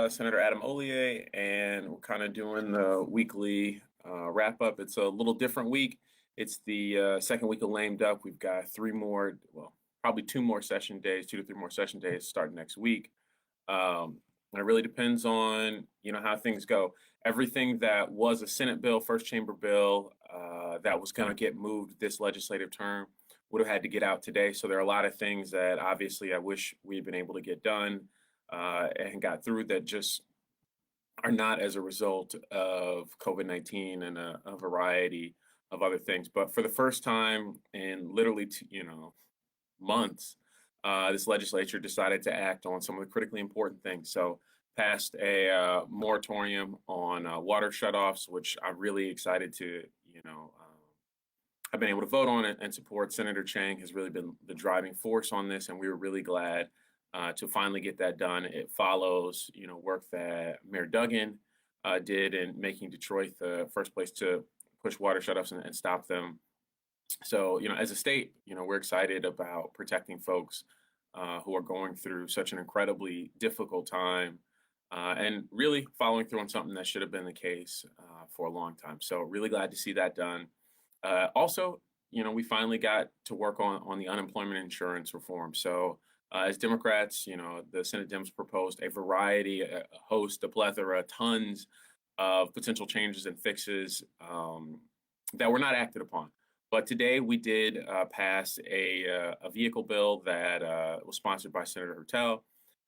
Senator Adam Hollier, and we're kind of doing the weekly wrap up. It's a little different week. It's the second week of lame duck. We've got three more, well, probably two more session days, 2 to 3 more session days starting next week. And it really depends on how things go. Everything that was a Senate bill, first chamber bill, that was going to get moved this legislative term would have had to get out today. So there are a lot of things that obviously I wish we'd been able to get done and got through that just are not as a result of COVID-19 and a variety of other things. But for the first time in literally, months, this legislature decided to act on some of the critically important things. So passed a moratorium on water shutoffs, which I'm really excited to, I've been able to vote on it and support. Senator Chang has really been the driving force on this, and we were really glad to finally get that done. It follows, work that Mayor Duggan did in making Detroit the first place to push water shutoffs and stop them. So, as a state, we're excited about protecting folks who are going through such an incredibly difficult time and really following through on something that should have been the case for a long time. So really glad to see that done. Also, we finally got to work on the unemployment insurance reform. So as Democrats, the Senate Dems proposed a variety, a host, a plethora, tons of potential changes and fixes that were not acted upon. But today we did pass a vehicle bill that was sponsored by Senator Hertel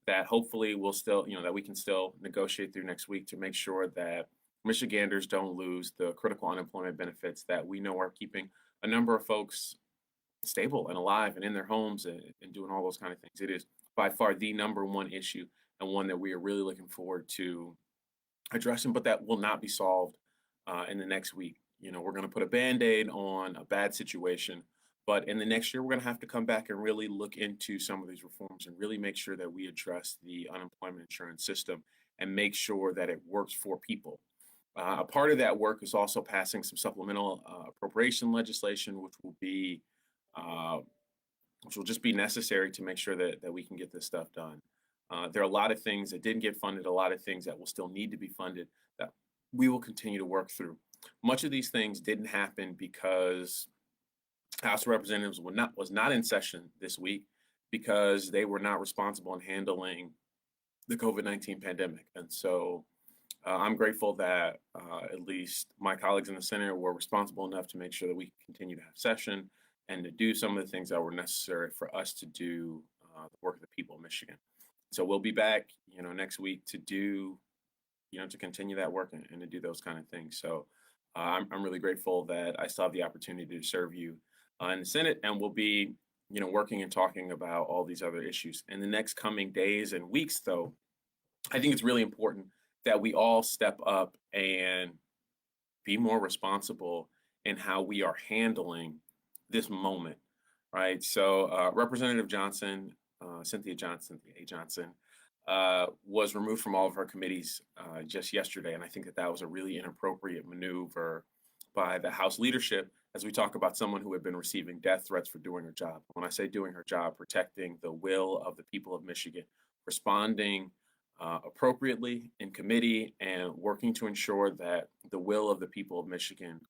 that hopefully will still, that we can still negotiate through next week to make sure that Michiganders don't lose the critical unemployment benefits that we know are keeping a number of folks stable and alive and in their homes and doing all those kind of things. It is by far the number one issue and one that we are really looking forward to addressing, but that will not be solved in the next week. We're going to put a Band-Aid on a bad situation, but in the next year, we're going to have to come back and really look into some of these reforms and really make sure that we address the unemployment insurance system and make sure that it works for people. A part of that work is also passing some supplemental appropriation legislation, which will just be necessary to make sure that we can get this stuff done. There are a lot of things that didn't get funded, a lot of things that will still need to be funded that we will continue to work through. Much of these things didn't happen because House of Representatives was not in session this week because they were not responsible in handling the COVID-19 pandemic. And so I'm grateful that at least my colleagues in the Senate were responsible enough to make sure that we continue to have session and to do some of the things that were necessary for us to do the work of the people of Michigan. So we'll be back, next week to do, to continue that work and to do those kind of things. So I'm really grateful that I still have the opportunity to serve you in the Senate, and we'll be, working and talking about all these other issues. In the next coming days and weeks, though, I think it's really important that we all step up and be more responsible in how we are handling this moment, right? So Representative Johnson, Cynthia Johnson, was removed from all of her committees just yesterday. And I think that was a really inappropriate maneuver by the House leadership as we talk about someone who had been receiving death threats for doing her job. When I say doing her job, protecting the will of the people of Michigan, responding appropriately in committee and working to ensure that the will of the people of Michigan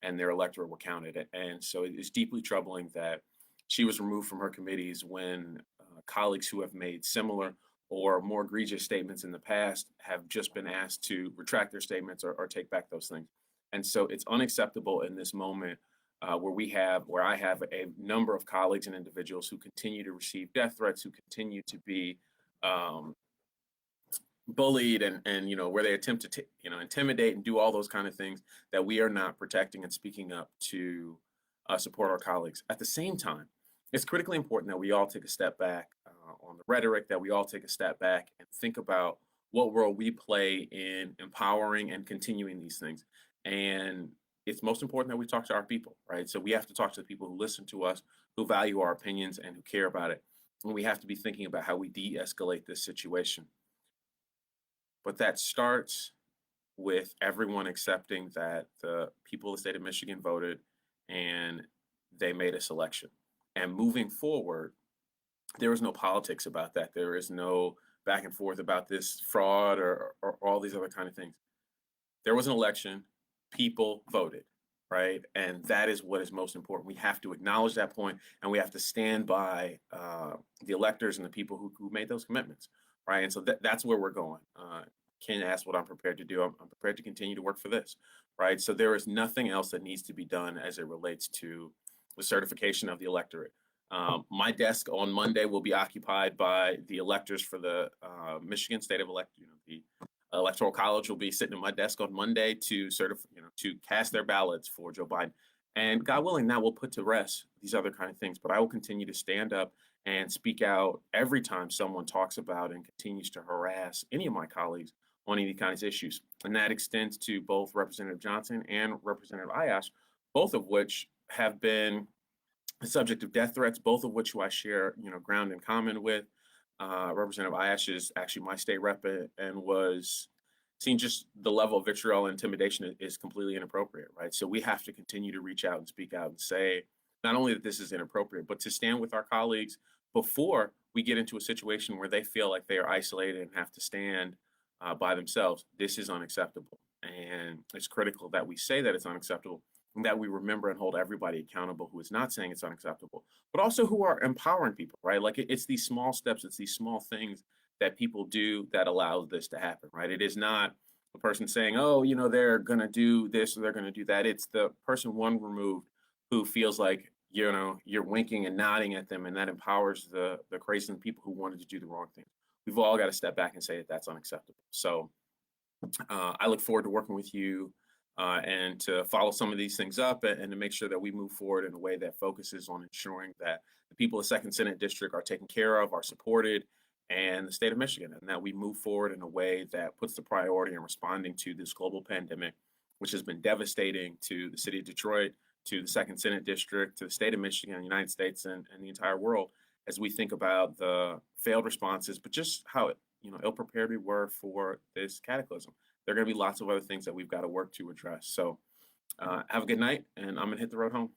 and their electorate were counted. And so it is deeply troubling that she was removed from her committees when colleagues who have made similar or more egregious statements in the past have just been asked to retract their statements or take back those things. And so it's unacceptable in this moment where I have a number of colleagues and individuals who continue to receive death threats, who continue to be bullied and where they attempt to intimidate and do all those kind of things, that we are not protecting and speaking up to support our colleagues. At the same time, it's critically important that we all take a step back on the rhetoric, that we all take a step back and think about what role we play in empowering and continuing these things. And it's most important that we talk to our people, right? So we have to talk to the people who listen to us, who value our opinions and who care about it. And we have to be thinking about how we de-escalate this situation. But that starts with everyone accepting that the people of the state of Michigan voted and they made a selection. And moving forward, there is no politics about that. There is no back and forth about this fraud or all these other kind of things. There was an election, people voted, right? And that is what is most important. We have to acknowledge that point, and we have to stand by the electors and the people who made those commitments, right? And so that's where we're going. Ken asked what I'm prepared to do. I'm prepared to continue to work for this, right? So there is nothing else that needs to be done as it relates to the certification of the electorate. My desk on Monday will be occupied by the electors for the Michigan State of the Electoral College will be sitting at my desk on Monday to to cast their ballots for Joe Biden. And God willing, that will put to rest these other kind of things. But I will continue to stand up and speak out every time someone talks about and continues to harass any of my colleagues on any kinds of issues. And that extends to both Representative Johnson and Representative Ayash, both of which have been the subject of death threats, both of which I share, ground in common with. Representative Ayash is actually my state rep and was seeing just the level of vitriol and intimidation is completely inappropriate, right? So we have to continue to reach out and speak out and say, not only that this is inappropriate, but to stand with our colleagues before we get into a situation where they feel like they are isolated and have to stand by themselves. This is unacceptable. And it's critical that we say that it's unacceptable, and that we remember and hold everybody accountable who is not saying it's unacceptable, but also who are empowering people, right? Like it's these small steps, it's these small things that people do that allow this to happen, right? It is not a person saying, oh, they're going to do this or they're going to do that. It's the person one removed who feels like, you're winking and nodding at them, and that empowers the crazy people who wanted to do the wrong thing. We've all got to step back and say that that's unacceptable. So I look forward to working with you and to follow some of these things up and to make sure that we move forward in a way that focuses on ensuring that the people of 2nd Senate District are taken care of, are supported, and the state of Michigan, and that we move forward in a way that puts the priority in responding to this global pandemic, which has been devastating to the city of Detroit, to the 2nd Senate District, to the state of Michigan, the United States, and the entire world, as we think about the failed responses, but just how ill-prepared we were for this cataclysm. There are going to be lots of other things that we've got to work to address. So have a good night, and I'm going to hit the road home.